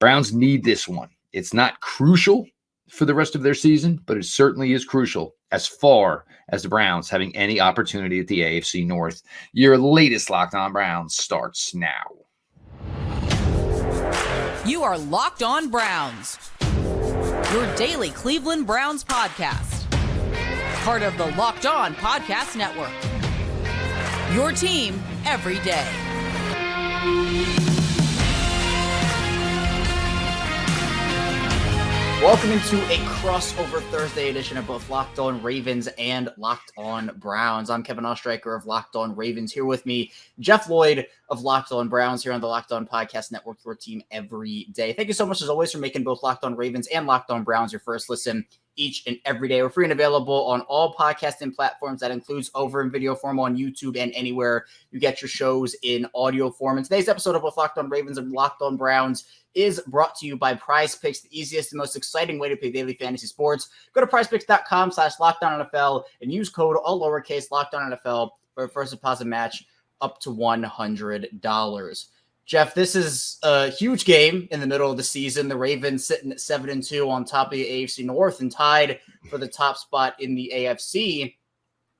Browns need this one. It's not crucial for the rest of their season, but it certainly is crucial as far as the Browns having any opportunity at the AFC North. Your latest Locked On Browns starts now. You are Locked On Browns, your daily Cleveland Browns podcast. Part of the Locked On Podcast Network, your team every day. Welcome into a crossover Thursday edition of both Locked On Ravens and Locked On Browns. I'm Kevin Oestricher of Locked On Ravens. Here with me, Jeff Lloyd of Locked On Browns here on the Locked On Podcast Network, your team every day. Thank you so much, as always, for making both Locked On Ravens and Locked On Browns your first listen each and every day. We're free and available on all podcasting platforms. That includes over in video form on YouTube and anywhere you get your shows in audio form. And today's episode of both Locked On Ravens and Locked On Browns is brought to you by PrizePicks, the easiest and most exciting way to play daily fantasy sports. Go to prizepicks.com/LockedOnNFL and use code all lowercase LockedOnNFL for a first deposit match up to $100. Jeff, this is a huge game in the middle of the season. The Ravens sitting at 7-2 on top of the AFC North and tied for the top spot in the AFC.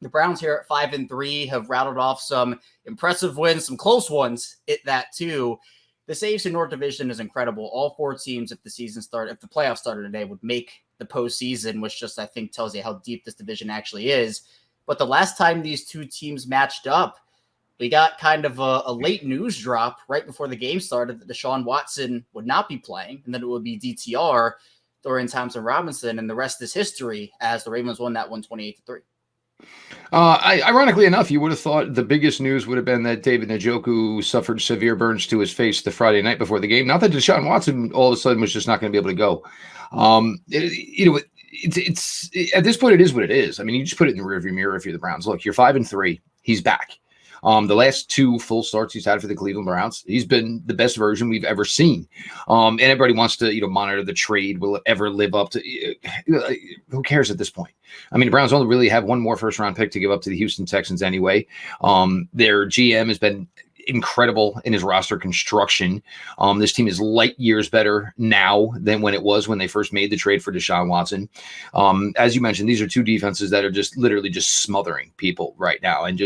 The Browns here at 5-3 have rattled off some impressive wins, some close ones at that too. This AFC North division is incredible. All four teams, if the playoffs started today, would make the postseason, which just, I think, tells you how deep this division actually is. But the last time these two teams matched up, we got kind of a late news drop right before the game started that Deshaun Watson would not be playing, and that it would be DTR, Dorian Thompson-Robinson, and the rest is history as the Ravens won that one 28-3. Ironically enough, you would have thought the biggest news would have been that David Njoku suffered severe burns to his face the Friday night before the game. Not that Deshaun Watson all of a sudden was just not going to be able to go. It's at this point, it is what it is. I mean, you just put it in the rearview mirror if you're the Browns. Look, you're 5-3. He's back. The last two full starts he's had for the Cleveland Browns, he's been the best version we've ever seen. And everybody wants to, monitor the trade. Will it ever live up to? Who cares at this point? I mean, the Browns only really have one more first-round pick to give up to the Houston Texans anyway. Their GM has been incredible in his roster construction. This team is light years better now than when it was when they first made the trade for Deshaun Watson. As you mentioned, these are two defenses that are just literally just smothering people right now and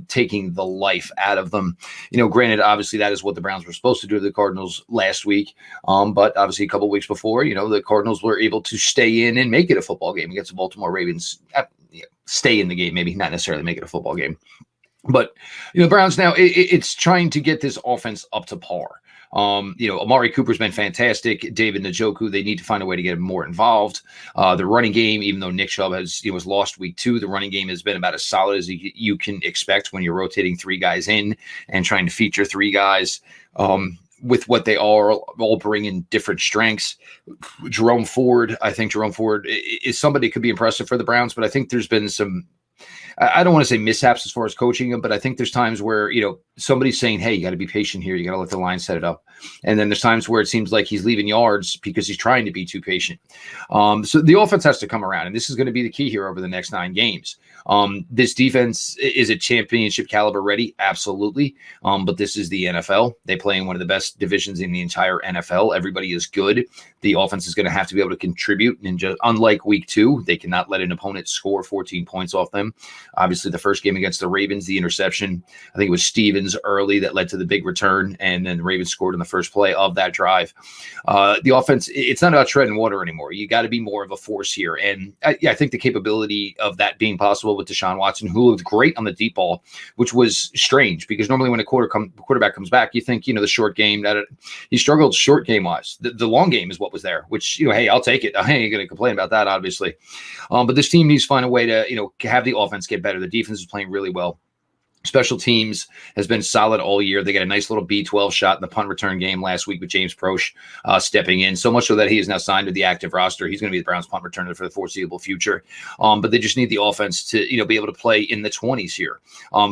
taking the life out of them. Granted, obviously that is what the Browns were supposed to do to the Cardinals last week. But obviously a couple weeks before, the Cardinals were able to stay in and make it a football game against the Baltimore Ravens. Stay in the game, maybe not necessarily make it a football game. But, the Browns now, it's trying to get this offense up to par. Amari Cooper's been fantastic. David Njoku, they need to find a way to get him more involved. The running game, even though Nick Chubb was lost week 2, the running game has been about as solid as you can expect when you're rotating 3 guys in and trying to feature 3 guys. With what they are all bringing different strengths. Jerome Ford is somebody who could be impressive for the Browns, but I think there's been some, I don't want to say mishaps as far as coaching him, but I think there's times where, somebody's saying, hey, you got to be patient here. You got to let the line set it up. And then there's times where it seems like he's leaving yards because he's trying to be too patient. So the offense has to come around, and this is going to be the key here over the next 9 games. This defense is a championship caliber ready. Absolutely. But this is the NFL. They play in one of the best divisions in the entire NFL. Everybody is good. The offense is going to have to be able to contribute. And just unlike week 2, they cannot let an opponent score 14 points off them. Obviously, the first game against the Ravens, the interception, I think it was Stevens early that led to the big return. And then the Ravens scored in the first play of that drive. The offense, it's not about treading water anymore. You got to be more of a force here. And I think the capability of that being possible with Deshaun Watson, who looked great on the deep ball, which was strange because normally when a quarterback comes back, you think, the short game, that he struggled short game wise. The long game is what was there, which, hey, I'll take it. I ain't going to complain about that, obviously. But this team needs to find a way to, have the offense get better. The defense is playing really well. Special teams has been solid all year. They got a nice little B-12 shot in the punt return game last week with James Proche stepping in, so much so that he is now signed to the active roster. He's going to be the Browns punt returner for the foreseeable future. But they just need the offense to, be able to play in the 20s here.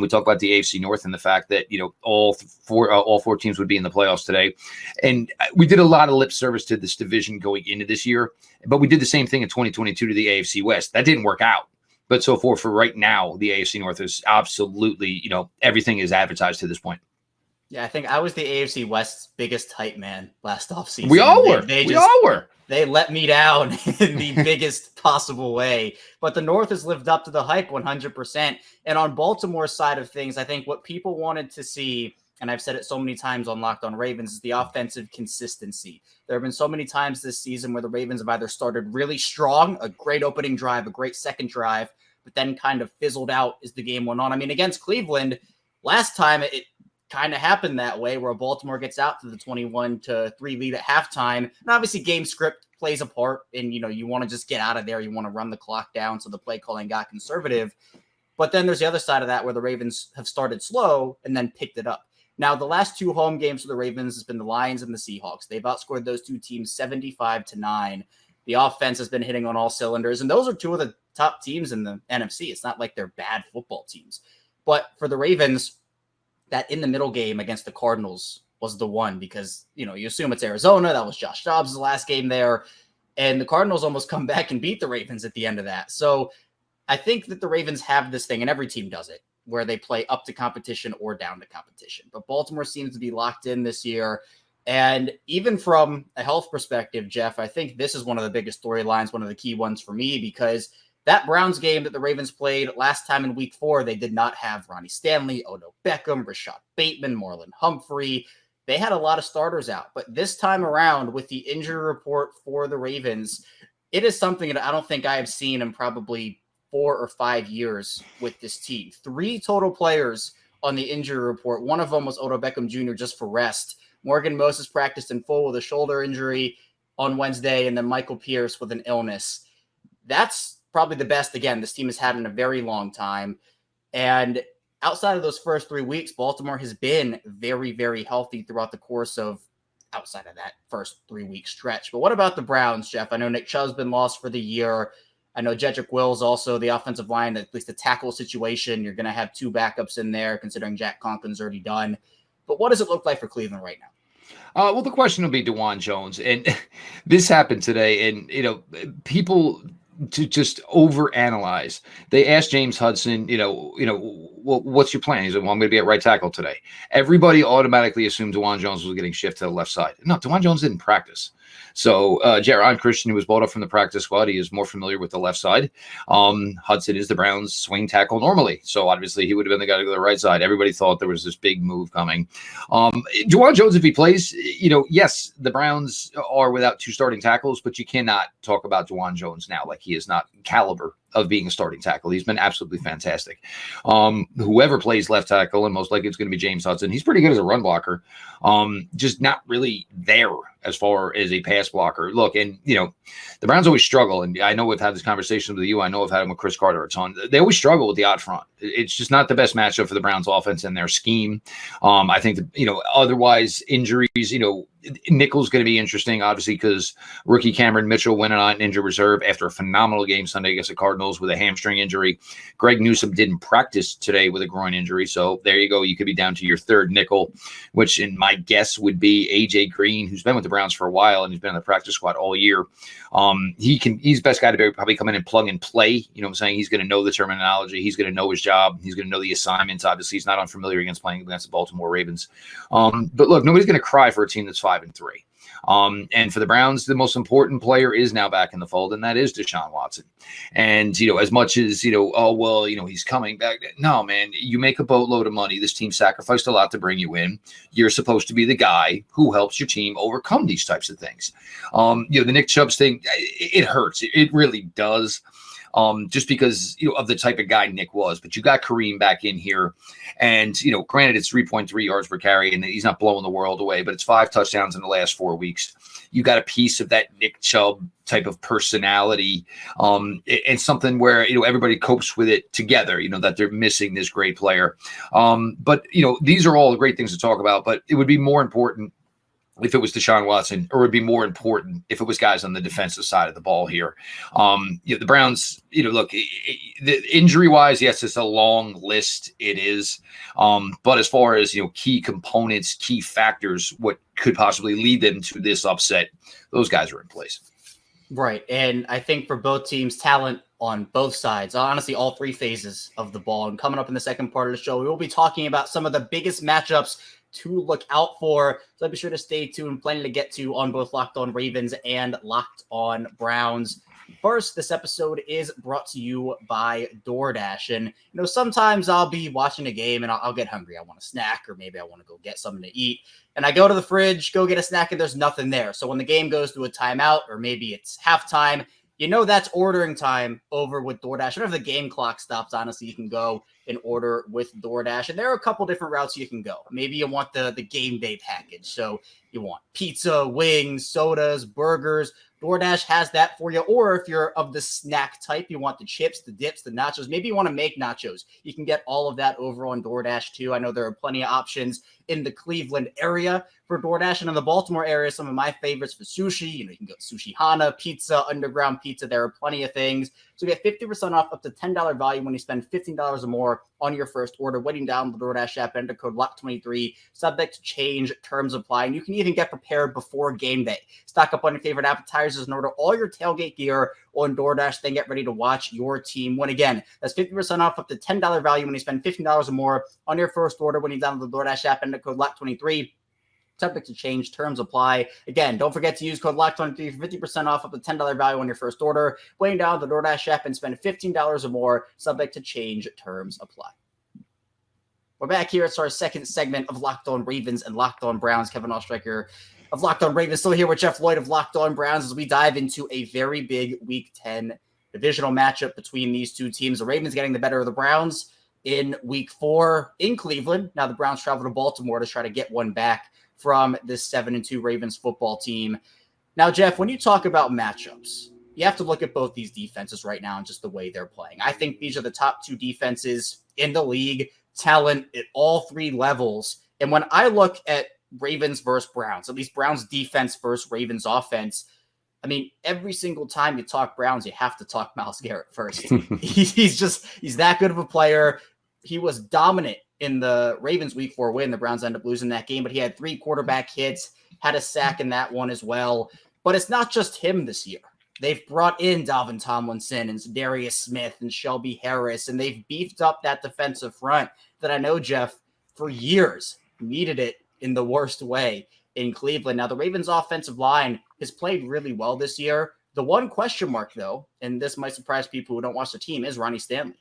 We talk about the AFC North and the fact that, all four teams would be in the playoffs today. And we did a lot of lip service to this division going into this year, but we did the same thing in 2022 to the AFC West. That didn't work out. But so for right now, the AFC North is absolutely, everything is advertised to this point. Yeah, I think I was the AFC West's biggest hype man last offseason. We all were. They let me down in the biggest possible way. But the North has lived up to the hype 100%. And on Baltimore's side of things, I think what people wanted to see, and I've said it so many times on Locked On Ravens, is the offensive consistency. There have been so many times this season where the Ravens have either started really strong, a great opening drive, a great second drive, but then kind of fizzled out as the game went on. I mean, against Cleveland, last time it kind of happened that way, where Baltimore gets out to the 21-3 lead at halftime. And obviously game script plays a part, and you want to just get out of there. You want to run the clock down, so the play calling got conservative. But then there's the other side of that where the Ravens have started slow and then picked it up. Now, the last two home games for the Ravens has been the Lions and the Seahawks. They've outscored those two teams 75-9. The offense has been hitting on all cylinders, and those are two of the top teams in the NFC. It's not like they're bad football teams. But for the Ravens, that in the middle game against the Cardinals was the one, because, you assume it's Arizona. That was Josh Dobbs' last game there. And the Cardinals almost come back and beat the Ravens at the end of that. So I think that the Ravens have this thing, and every team does it, where they play up to competition or down to competition. But Baltimore seems to be locked in this year. And even from a health perspective, Jeff, I think this is one of the biggest storylines, one of the key ones for me, because that Browns game that the Ravens played last time in week 4, they did not have Ronnie Stanley, Odell Beckham, Rashad Bateman, Marlon Humphrey. They had a lot of starters out. But this time around, with the injury report for the Ravens, it is something that I don't think I have seen in probably 4 or 5 years with this team. 3 total players on the injury report. One of them was Odell Beckham Jr. just for rest. Morgan Moses practiced in full with a shoulder injury on Wednesday, and then Michael Pierce with an illness. That's probably the best, again, this team has had in a very long time. And outside of those first 3 weeks, Baltimore has been very, very healthy throughout the course of outside of that first 3-week stretch. But what about the Browns, Jeff? I know Nick Chubb's been lost for the year. I know Jedrick Wills also, the offensive line, at least the tackle situation. You're going to have 2 backups in there, considering Jack Conklin's already done. But what does it look like for Cleveland right now? Well, the question will be DeJuan Jones. And this happened today. And, people to just overanalyze. They asked James Hudson, what's your plan? He said, well, I'm going to be at right tackle today. Everybody automatically assumed DeJuan Jones was getting shifted to the left side. No, DeJuan Jones didn't practice. So Jaron Christian, who was brought up from the practice squad, he is more familiar with the left side. Hudson is the Browns' swing tackle normally. So obviously he would have been the guy to go to the right side. Everybody thought there was this big move coming. DeJuan Jones, if he plays, yes, the Browns are without 2 starting tackles, but you cannot talk about DeJuan Jones now like he is not caliber of being a starting tackle. He's been absolutely fantastic. Whoever plays left tackle, and most likely it's going to be James Hudson, he's pretty good as a run blocker. Just not really there as far as a pass blocker. Look, and the Browns always struggle, and I know we've had this conversation with you. I know I've had them with Chris Carter a ton. They always struggle with the out front. It's just not the best matchup for the Browns offense and their scheme. I think that, otherwise injuries, nickel's going to be interesting, obviously, because rookie Cameron Mitchell went on injured reserve after a phenomenal game Sunday against the Cardinals with a hamstring injury. Greg Newsome didn't practice today with a groin injury. So there you go. You could be down to your 3rd nickel, which in my guess would be AJ Green, who's been with the Browns for a while and he's been on the practice squad all year. He's the best guy to probably come in and plug and play. You know what I'm saying? He's going to know the terminology. He's going to know his job. He's going to know the assignments. Obviously, he's not unfamiliar against playing against the Baltimore Ravens. But look, nobody's going to cry for a team that's 5-3. And for the Browns, the most important player is now back in the fold, and that is Deshaun Watson. And, as much as, he's coming back. No, man, you make a boatload of money. This team sacrificed a lot to bring you in. You're supposed to be the guy who helps your team overcome these types of things. The Nick Chubb's thing, it hurts. It really does. Just because, of the type of guy Nick was. But you got Kareem back in here. And, granted, it's 3.3 yards per carry, and he's not blowing the world away, but it's 5 touchdowns in the last 4 weeks. You got a piece of that Nick Chubb type of personality, and something where, everybody copes with it together, that they're missing this great player. But, these are all great things to talk about, but it would be more important if it was Deshaun Watson, or it would be more important if it was guys on the defensive side of the ball here. The Browns, look, the injury-wise, yes, it's a long list. It is. But as far as, key components, key factors, what could possibly lead them to this upset, those guys are in place. Right. And I think for both teams, talent on both sides, honestly, all 3 phases of the ball. And coming up in the second part of the show, we will be talking about some of the biggest matchups to look out for. So be sure to stay tuned. Plenty to get to on both Locked On Ravens and Locked On Browns. First, this episode is brought to you by DoorDash. And, sometimes I'll be watching a game and I'll get hungry. I want a snack, or maybe I want to go get something to eat. And I go to the fridge, go get a snack, and there's nothing there. So when the game goes to a timeout, or maybe it's halftime, that's ordering time over with DoorDash. Whenever the game clock stops, honestly, you can go and order with DoorDash. And there are a couple different routes you can go. Maybe you want the game day package. So you want pizza, wings, sodas, burgers. DoorDash has that for you. Or if you're of the snack type, you want the chips, the dips, the nachos. Maybe you want to make nachos. You can get all of that over on DoorDash too. I know there are plenty of options in the Cleveland area for DoorDash, and in the Baltimore area, some of my favorites for sushi. You can go Sushi Hana, pizza, underground pizza. There are plenty of things. So get 50% off up to $10 value when you spend $15 or more on your first order. Waiting down the DoorDash app, enter code LOCK23, subject to change, terms apply. And you can even get prepared before game day. Stock up on your favorite appetizers and order all your tailgate gear on DoorDash, then get ready to watch your team win again. That's 50% off up to $10 value when you spend $15 or more on your first order when you download the DoorDash app, enter code LOCK23. Subject to change, terms apply. Again, don't forget to use code LOCK23 for 50% off up to $10 value on your first order. Weighing down the DoorDash app and spend $15 or more. Subject to change, terms apply. We're back here. It's our second segment of Locked On Ravens and Locked On Browns. Kevin Oestricher of Locked On Ravens still here with Jeff Lloyd of Locked On Browns as we dive into a very big Week 10 divisional matchup between these two teams. The Ravens getting the better of the Browns in Week 4 in Cleveland. Now the Browns travel to Baltimore to try to get one back from this 7-2 Ravens football team. Now, Jeff, when you talk about matchups, you have to look at both these defenses right now and just the way they're playing. I think these are the top two defenses in the league, talent at all three levels. And when I look at Ravens versus Browns, at least Browns defense versus Ravens offense, I mean, every single time you talk Browns, you have to talk Myles Garrett first. He's that good of a player. He was dominant in the Ravens Week 4 win. The Browns ended up losing that game, but he had 3 quarterback hits, had a sack in that one as well. But it's not just him this year. They've brought in Dalvin Tomlinson and Darius Smith and Shelby Harris, and they've beefed up that defensive front that I know, Jeff, for years needed it in the worst way in Cleveland. Now, the Ravens offensive line has played really well this year. The one question mark, though, and this might surprise people who don't watch the team, is Ronnie Stanley.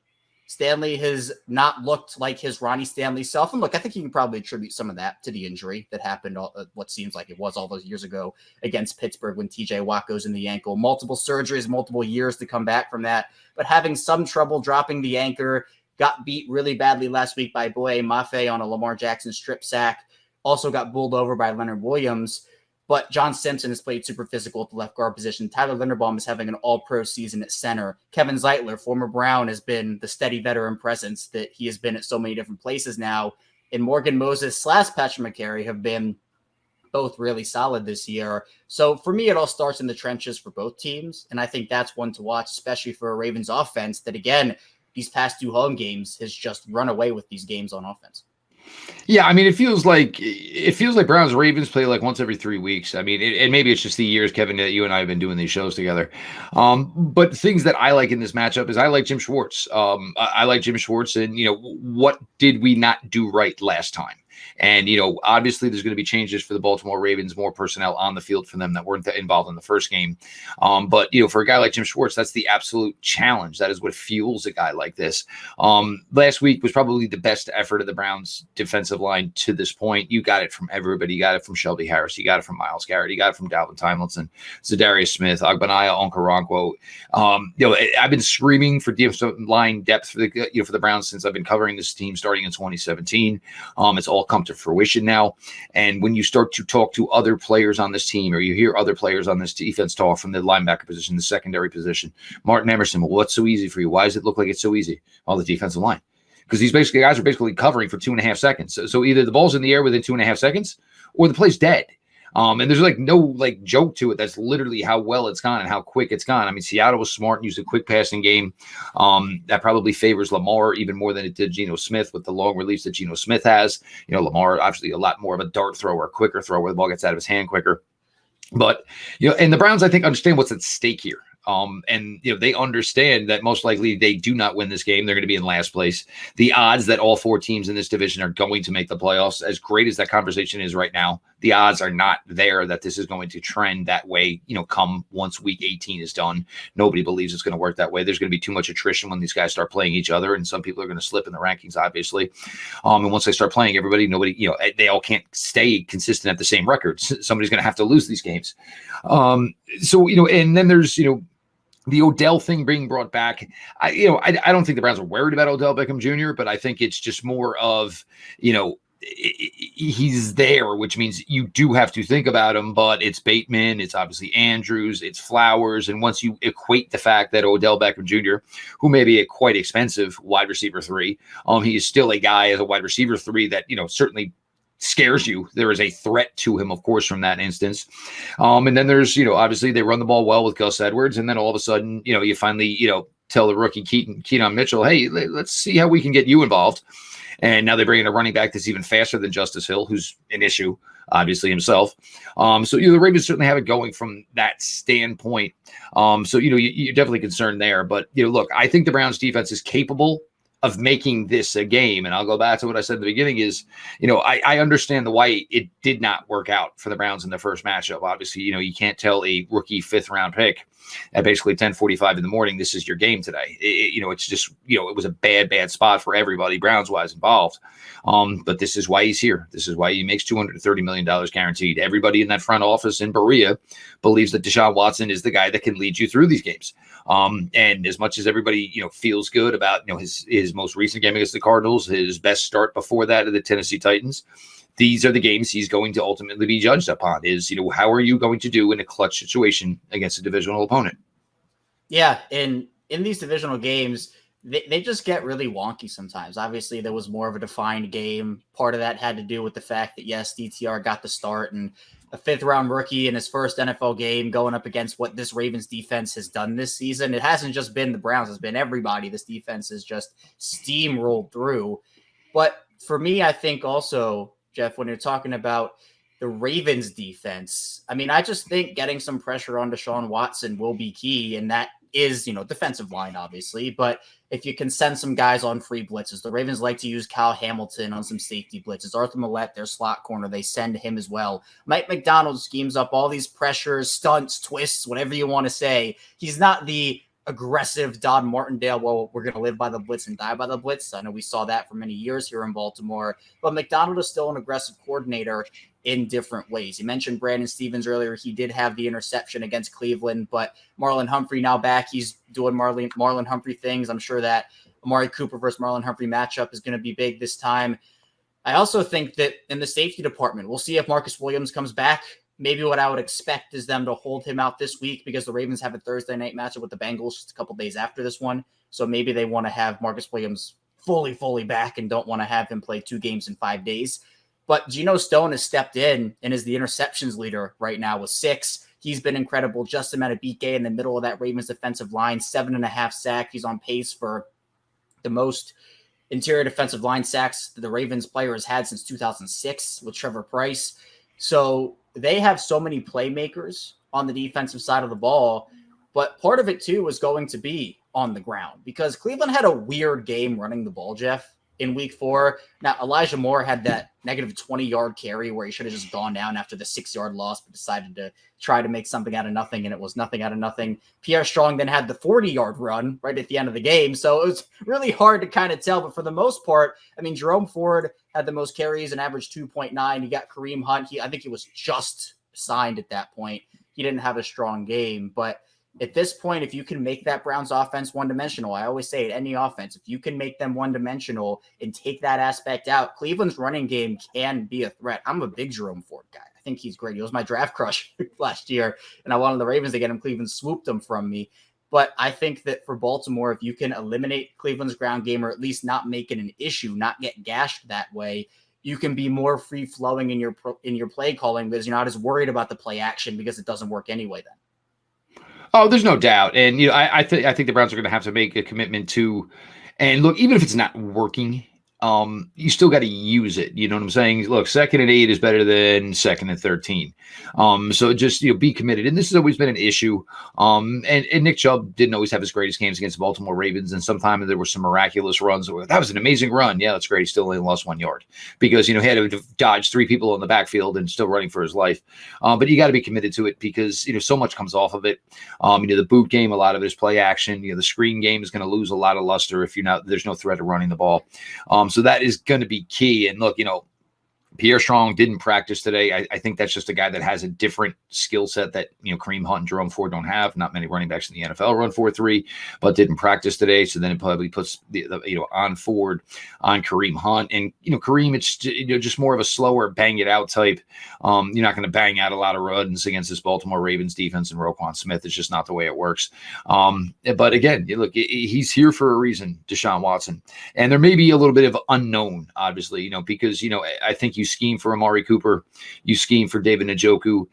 Stanley has not looked like his Ronnie Stanley self. And look, I think you can probably attribute some of that to the injury that happened, what seems like it was all those years ago against Pittsburgh when TJ Watt goes in the ankle. Multiple surgeries, multiple years to come back from that. But having some trouble dropping the anchor, got beat really badly last week by Boye Mafe on a Lamar Jackson strip sack. Also got bowled over by Leonard Williams. But John Simpson has played super physical at the left guard position. Tyler Linderbaum is having an all-pro season at center. Kevin Zeitler, former Brown, has been the steady veteran presence that he has been at so many different places now. And Morgan Moses / Patrick McCary have been both really solid this year. So for me, it all starts in the trenches for both teams. And I think that's one to watch, especially for a Ravens offense that, again, these past 2 home games has just run away with these games on offense. Yeah, I mean, it feels like Browns Ravens play like once every 3 weeks. I mean, and maybe it's just the years, Kevin, that you and I have been doing these shows together. But things that I like in this matchup is I like Jim Schwartz. I like Jim Schwartz, and what did we not do right last time? And, obviously there's going to be changes for the Baltimore Ravens, more personnel on the field for them that weren't involved in the first game. But, for a guy like Jim Schwartz, that's the absolute challenge. That is what fuels a guy like this. Last week was probably the best effort of the Browns defensive line to this point. You got it from everybody. You got it from Shelby Harris. You got it from Myles Garrett. You got it from Dalvin Tomlinson, Zadarius Smith, Agbanaya Okoronkwo. I've been screaming for defensive line depth for the Browns since I've been covering this team starting in 2017. It's all come to fruition now. And when you start to talk to other players on this team, or you hear other players on this defense talk from the linebacker position, the secondary position, Martin Emerson, well, what's so easy for you? Why does it look like it's so easy? All the defensive line. Because these guys are basically covering for 2.5 seconds. So either the ball's in the air within 2.5 seconds or the play's dead. And there's no joke to it. That's literally how well it's gone and how quick it's gone. I mean, Seattle was smart and used a quick passing game. That probably favors Lamar even more than it did Geno Smith with the long release that Geno Smith has. Lamar, obviously a lot more of a dart thrower, quicker thrower, where the ball gets out of his hand quicker. But, and the Browns, I think, understand what's at stake here. And they understand that most likely they do not win this game. They're going to be in last place. The odds that all 4 teams in this division are going to make the playoffs, as great as that conversation is right now, the odds are not there that this is going to trend that way, come once week 18 is done. Nobody believes it's going to work that way. There's going to be too much attrition when these guys start playing each other, and some people are going to slip in the rankings, obviously. And once they start playing everybody, nobody, they all can't stay consistent at the same records. Somebody's going to have to lose these games. And then there's, the Odell thing being brought back. I don't think the Browns are worried about Odell Beckham Jr., but I think it's just more of, he's there, which means you do have to think about him, but it's Bateman, it's obviously Andrews, it's Flowers. And once you equate the fact that Odell Beckham Jr., who may be a quite expensive wide receiver 3, he is still a guy as a wide receiver 3 that, certainly scares you. There is a threat to him, of course, from that instance. And then there's, obviously they run the ball well with Gus Edwards. And then all of a sudden, you finally, tell the rookie Keaton Mitchell, hey, let's see how we can get you involved. And now they bring in a running back that's even faster than Justice Hill, who's an issue, obviously, himself. The Ravens certainly have it going from that standpoint. You're definitely concerned there. But, look, I think the Browns defense is capable of making this a game. And I'll go back to what I said at the beginning is, I understand why it did not work out for the Browns in the first matchup. Obviously, you can't tell a rookie 5th round pick at basically 10:45 in the morning, this is your game today. It's just, it was a bad spot for everybody Browns wise involved. But this is why he's here. This is why he makes $230 million guaranteed. Everybody in that front office in Berea believes that Deshaun Watson is the guy that can lead you through these games. And as much as everybody, feels good about, his most recent game against the Cardinals, his best start before that of the Tennessee Titans, these are the games he's going to ultimately be judged upon is, how are you going to do in a clutch situation against a divisional opponent? Yeah. And in these divisional games, they just get really wonky sometimes. Obviously, there was more of a defined game. Part of that had to do with the fact that, yes, DTR got the start and a 5th-round rookie in his first NFL game going up against what this Ravens defense has done this season. It hasn't just been the Browns. It's been everybody. This defense has just steamrolled through. But for me, I think also, Jeff, when you're talking about the Ravens defense, I just think getting some pressure on Deshaun Watson will be key. And that is, defensive line, obviously. But if you can send some guys on free blitzes, the Ravens like to use Kyle Hamilton on some safety blitzes. Arthur Millette, their slot corner, they send him as well. Mike McDonald schemes up all these pressures, stunts, twists, whatever you want to say. He's not the aggressive Don Martindale, well, we're going to live by the blitz and die by the blitz. I know we saw that for many years here in Baltimore, but McDonald is still an aggressive coordinator in different ways. You mentioned Brandon Stevens earlier. He did have the interception against Cleveland, but Marlon Humphrey now back. He's doing Marlon Humphrey things. I'm sure that Amari Cooper versus Marlon Humphrey matchup is going to be big this time. I also think that in the safety department, we'll see if Marcus Williams comes back. Maybe what I would expect is them to hold him out this week because the Ravens have a Thursday night matchup with the Bengals just a couple days after this one. So maybe they want to have Marcus Williams fully back and don't want to have him play 2 games in 5 days. But Geno Stone has stepped in and is the interceptions leader right now with 6. He's been incredible. Justin Madubuike in the middle of that Ravens defensive line, 7.5 sacks. He's on pace for the most interior defensive line sacks that the Ravens player has had since 2006 with Trevor Pryce. So they have so many playmakers on the defensive side of the ball, but part of it too is going to be on the ground because Cleveland had a weird game running the ball, Jeff, in week 4. Now, Elijah Moore had that negative 20-yard carry where he should have just gone down after the 6-yard loss, but decided to try to make something out of nothing, and it was nothing out of nothing. Pierre Strong then had the 40-yard run right at the end of the game, so it was really hard to kind of tell, but for the most part, Jerome Ford had the most carries and averaged 2.9. He got Kareem Hunt. I think he was just signed at that point. He didn't have a strong game, but at this point, if you can make that Browns offense one-dimensional, I always say it, any offense, if you can make them one-dimensional and take that aspect out, Cleveland's running game can be a threat. I'm a big Jerome Ford guy. I think he's great. He was my draft crush last year, and I wanted the Ravens to get him. Cleveland swooped him from me. But I think that for Baltimore, if you can eliminate Cleveland's ground game or at least not make it an issue, not get gashed that way, you can be more free-flowing in your play calling because you're not as worried about the play action because it doesn't work anyway then. Oh, there's no doubt. And, I think the Browns are going to have to make a commitment to, and look, even if it's not working, you still got to use it. You know what I'm saying? Look, 2nd and 8 is better than 2nd and 13. So just, be committed. And this has always been an issue. And Nick Chubb didn't always have his greatest games against the Baltimore Ravens. And sometimes there were some miraculous runs. That was an amazing run. Yeah, that's great. He still only lost 1 yard because, he had to dodge 3 people in the backfield and still running for his life. But you got to be committed to it because, so much comes off of it. The boot game, a lot of it is play action. The screen game is going to lose a lot of luster if there's no threat of running the ball. So that is going to be key. And look, Pierre Strong didn't practice today. I think that's just a guy that has a different skill set that, Kareem Hunt and Jerome Ford don't have. Not many running backs in the NFL run 4.3, but didn't practice today. So then it probably puts the on Ford on Kareem Hunt. And, Kareem, it's just more of a slower bang it out type. You're not going to bang out a lot of runs against this Baltimore Ravens defense and Roquan Smith. It's just not the way it works. But again, look, he's here for a reason, Deshaun Watson. And there may be a little bit of unknown, obviously, because, I think you scheme for Amari Cooper, you scheme for David Njoku.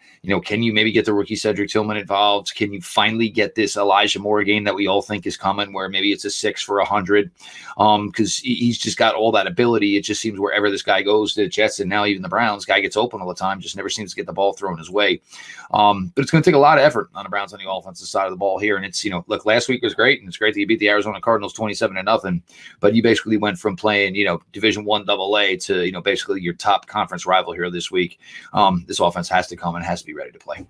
Can you maybe get the rookie Cedric Tillman involved? Can you finally get this Elijah Moore game that we all think is coming, where maybe it's a 6 for 100? Because he's just got all that ability. It just seems wherever this guy goes, the Jets and now even the Browns, guy gets open all the time, just never seems to get the ball thrown his way. But it's going to take a lot of effort on the Browns on the offensive side of the ball here. And it's, look, last week was great, and it's great that you beat the Arizona Cardinals 27-0, but you basically went from playing, Division I AA to, basically your top conference rival here this week. This offense has to come and has to be ready to play.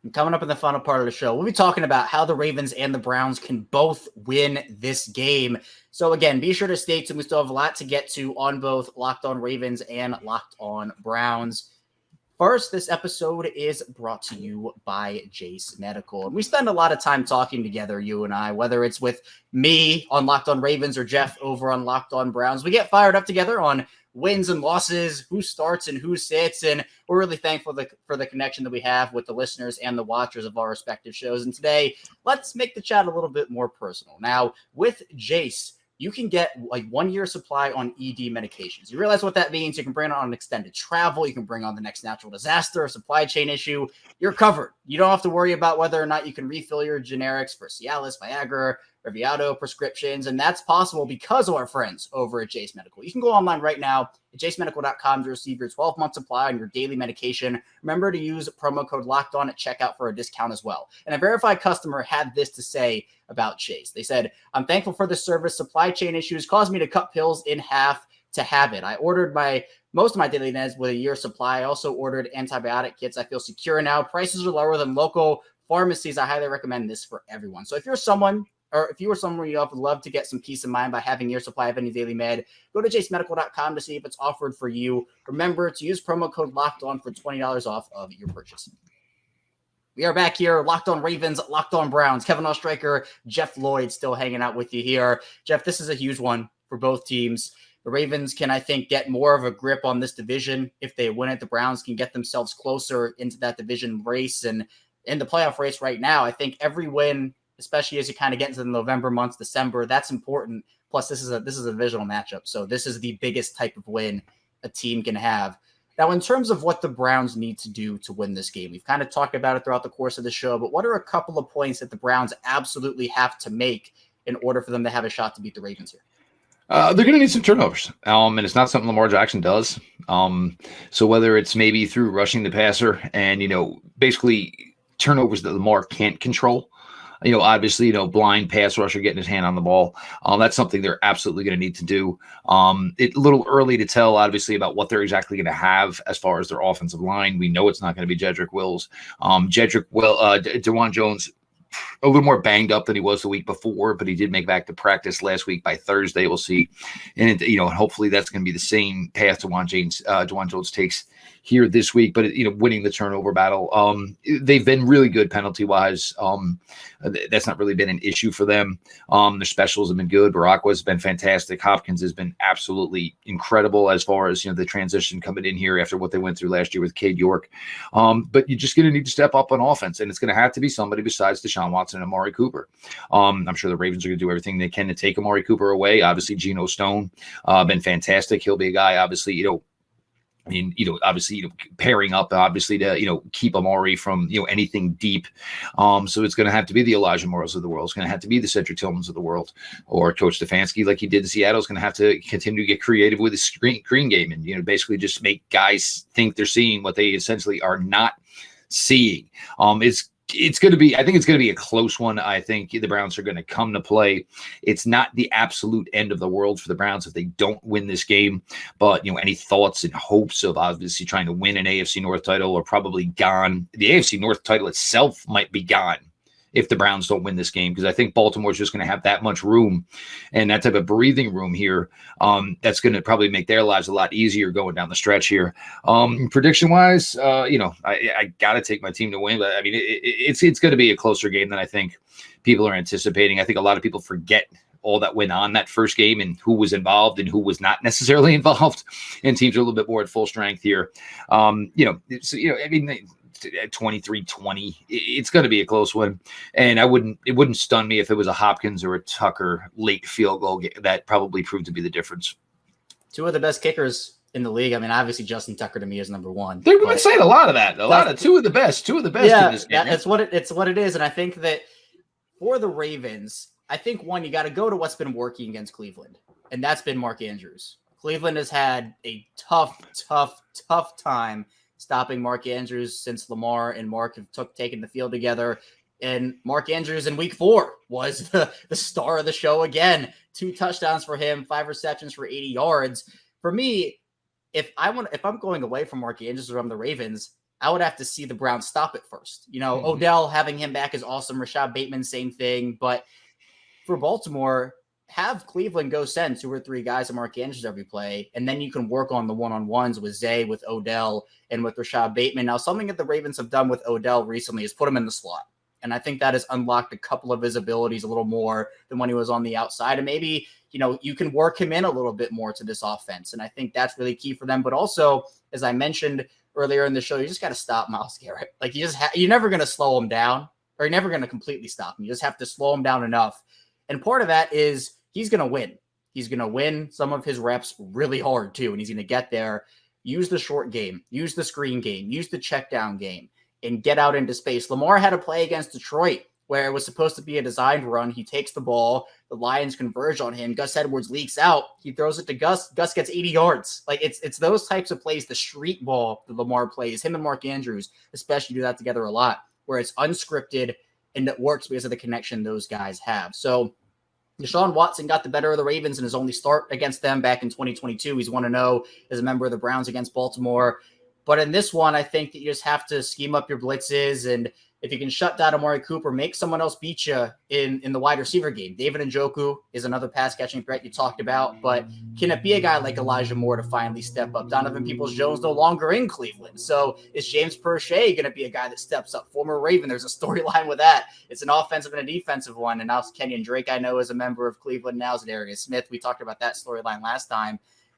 And coming up in the final part of the show, we'll be talking about how the Ravens and the Browns can both win this game. So again, be sure to stay tuned. We still have a lot to get to on both Locked On Ravens and Locked On Browns. First, this episode is brought to you by Jase Medical. And we spend a lot of time talking together, you and I, whether it's with me on Locked On Ravens or Jeff over on Locked On Browns. We get fired up together on wins and losses, who starts and who sits. And we're really thankful for the connection that we have with the listeners and the watchers of our respective shows. And today, let's make the chat a little bit more personal. Now, with Jase, you can get like 1 year supply on ED medications. You realize what that means? You can bring it on extended travel. You can bring on the next natural disaster, a supply chain issue. You're covered. You don't have to worry about whether or not you can refill your generics for Cialis, Viagra, Reviado prescriptions. And that's possible because of our friends over at Jase Medical. You can go online right now at jasemedical.com to receive your 12-month supply on your daily medication. Remember to use promo code LOCKEDON at checkout for a discount as well. And a verified customer had this to say about Jase. They said, "I'm thankful for the service. Supply chain issues caused me to cut pills in half to have it. I ordered most of my daily meds with a year supply. I also ordered antibiotic kits. I feel secure now. Prices are lower than local pharmacies. I highly recommend this for everyone." So if you're someone, or if you were someone you would love to get some peace of mind by having your supply of any daily med, go to jasemedical.com to see if it's offered for you. Remember to use promo code LOCKEDON for $20 off of your purchase. We are back here, Locked On Ravens, Locked On Browns. Kevin Oestricher, Jeff Lloyd still hanging out with you here. Jeff, this is a huge one for both teams. The Ravens can, I think, get more of a grip on this division. If they win it, the Browns can get themselves closer into that division race. And in the playoff race right now, I think every win, especially as you kind of get into the November months, December, that's important. Plus, this is a divisional matchup. So this is the biggest type of win a team can have. Now, in terms of what the Browns need to do to win this game, we've kind of talked about it throughout the course of the show, but what are a couple of points that the Browns absolutely have to make in order for them to have a shot to beat the Ravens here? They're going to need some turnovers, and it's not something Lamar Jackson does. So whether it's maybe through rushing the passer and, basically turnovers that Lamar can't control, obviously, blind pass rusher getting his hand on the ball. That's something they're absolutely going to need to do. It's a little early to tell, obviously, about what they're exactly going to have as far as their offensive line. We know it's not going to be Jedrick Wills. DeJuan Jones, a little more banged up than he was the week before, but he did make back to practice last week. By Thursday, we'll see. And, hopefully that's going to be the same path DeJuan Jones takes here this week, but winning the turnover battle. They've been really good penalty-wise. That's not really been an issue for them. Their specials have been good. Barakwa's been fantastic. Hopkins has been absolutely incredible as far as the transition coming in here after what they went through last year with Cade York. But you're just going to need to step up on offense, and it's going to have to be somebody besides Deshaun Watson and Amari Cooper. I'm sure the Ravens are going to do everything they can to take Amari Cooper away. Obviously, Geno Stone been fantastic. He'll be a guy, obviously, I mean, obviously, pairing up, obviously, to, keep Amari from, anything deep. So it's going to have to be the Elijah Morales of the world. It's going to have to be the Cedric Tillmans of the world, or Coach Stefanski, like he did in Seattle, is going to have to continue to get creative with his screen game and, basically just make guys think they're seeing what they essentially are not seeing. It's going to be, I think it's going to be a close one. I think the Browns are going to come to play. It's not the absolute end of the world for the Browns if they don't win this game. But, any thoughts and hopes of obviously trying to win an AFC North title are probably gone. The AFC North title itself might be gone if the Browns don't win this game, because I think Baltimore's just going to have that much room and that type of breathing room here. That's going to probably make their lives a lot easier going down the stretch here. Prediction wise, I got to take my team to win, but I mean, it's going to be a closer game than I think people are anticipating. I think a lot of people forget all that went on that first game and who was involved and who was not necessarily involved, and teams are a little bit more at full strength here. I mean, 23-20, it's going to be a close one, and it wouldn't stun me if it was a Hopkins or a Tucker late field goal that probably proved to be the difference. Two of the best kickers in the league. I mean, obviously Justin Tucker to me is number one. We've been saying a lot of that. Two of the best. Yeah, in this game. It's what it is, and I think that for the Ravens, I think one, you got to go to what's been working against Cleveland, and that's been Mark Andrews. Cleveland has had a tough time stopping Mark Andrews since Lamar and Mark have taken the field together. And Mark Andrews in week 4 was the star of the show again. 2 touchdowns for him, 5 receptions for 80 yards. For me, if I'm going away from Mark Andrews or I'm the Ravens, I would have to see the Browns stop it first. Odell, having him back is awesome. Rashad Bateman, same thing. But for Baltimore, have Cleveland go send 2 or 3 guys to Mark Andrews every play, and then you can work on the one-on-ones with Zay, with Odell, and with Rashad Bateman. Now, something that the Ravens have done with Odell recently is put him in the slot, and I think that has unlocked a couple of his abilities a little more than when he was on the outside, and maybe, you can work him in a little bit more to this offense, and I think that's really key for them. But also, as I mentioned earlier in the show, you just got to stop Myles Garrett. Like, you're never going to slow him down, or you're never going to completely stop him. You just have to slow him down enough. And part of that is he's going to win. He's going to win some of his reps really hard too. And he's going to get there, use the short game, use the screen game, use the check down game, and get out into space. Lamar had a play against Detroit where it was supposed to be a designed run. He takes the ball. The Lions converge on him. Gus Edwards leaks out. He throws it to Gus. Gus gets 80 yards. Like it's those types of plays, the street ball that Lamar plays, him and Mark Andrews especially do that together a lot, where it's unscripted and it works because of the connection those guys have. So Deshaun Watson got the better of the Ravens in his only start against them back in 2022. He's 1-0 as a member of the Browns against Baltimore. But in this one, I think that you just have to scheme up your blitzes. And if you can shut down Amari Cooper, make someone else beat you in the wide receiver game. David Njoku is another pass-catching threat you talked about. But can it be a guy like Elijah Moore to finally step up? Donovan Peoples-Jones no longer in Cleveland. So is James Prochet going to be a guy that steps up? Former Raven, there's a storyline with that. It's an offensive and a defensive one. And now Kenyon Drake, I know, is a member of Cleveland. Now is Darius Smith. We talked about that storyline last time.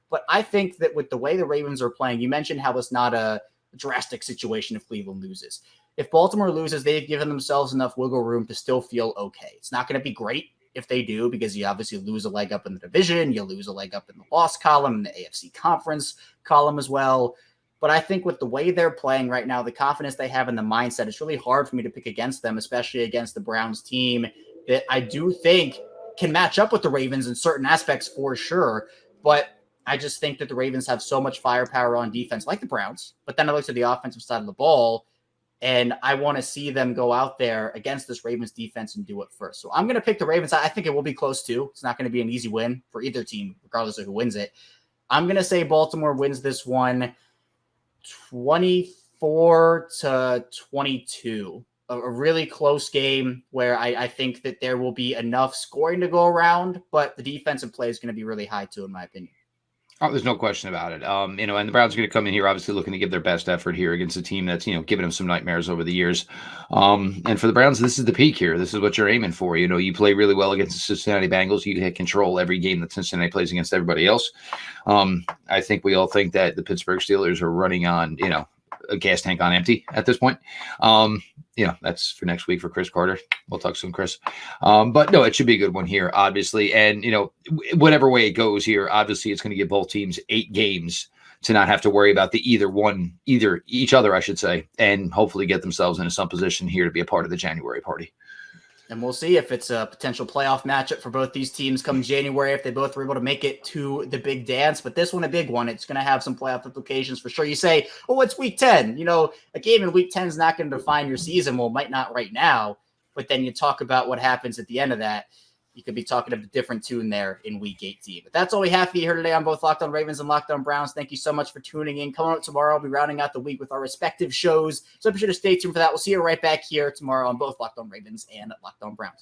But I think that with the way the Ravens are playing, you mentioned how it's not a drastic situation if Cleveland loses. If Baltimore loses, they've given themselves enough wiggle room to still feel okay. It's not going to be great if they do, because you obviously lose a leg up in the division. You lose a leg up in the loss column, in the AFC conference column as well. But I think with the way they're playing right now, the confidence they have in the mindset, it's really hard for me to pick against them, especially against the Browns team that I do think can match up with the Ravens in certain aspects for sure. But I just think that the Ravens have so much firepower on defense, like the Browns. But then I look to the offensive side of the ball, and I want to see them go out there against this Ravens defense and do it first. So I'm going to pick the Ravens. I think it will be close too. It's not going to be an easy win for either team, regardless of who wins it. I'm going to say Baltimore wins this one 24-22. A really close game where I think that there will be enough scoring to go around, but the defensive play is going to be really high too, in my opinion. Oh, there's no question about it. And the Browns are going to come in here, obviously looking to give their best effort here against a team that's, given them some nightmares over the years. And for the Browns, this is the peak here. This is what you're aiming for. You play really well against the Cincinnati Bengals. You control every game that Cincinnati plays against everybody else. I think we all think that the Pittsburgh Steelers are running on, a gas tank on empty at this point. That's for next week for Chris Carter. We'll talk soon, Chris. But no, it should be a good one here, obviously. And, whatever way it goes here, obviously it's going to give both teams 8 games to not have to worry about each other, I should say, and hopefully get themselves into some position here to be a part of the January party. And we'll see if it's a potential playoff matchup for both these teams come January, if they both were able to make it to the big dance. But this one, a big one. It's going to have some playoff implications for sure. You say, oh, it's week 10. A game in week 10 is not going to define your season. Well, it might not right now. But then you talk about what happens at the end of that. You could be talking of a different tune there in week 18. But that's all we have for you here today on both Locked On Ravens and Locked On Browns. Thank you so much for tuning in. Coming up tomorrow, I'll be rounding out the week with our respective shows. So be sure to stay tuned for that. We'll see you right back here tomorrow on both Locked On Ravens and Locked On Browns.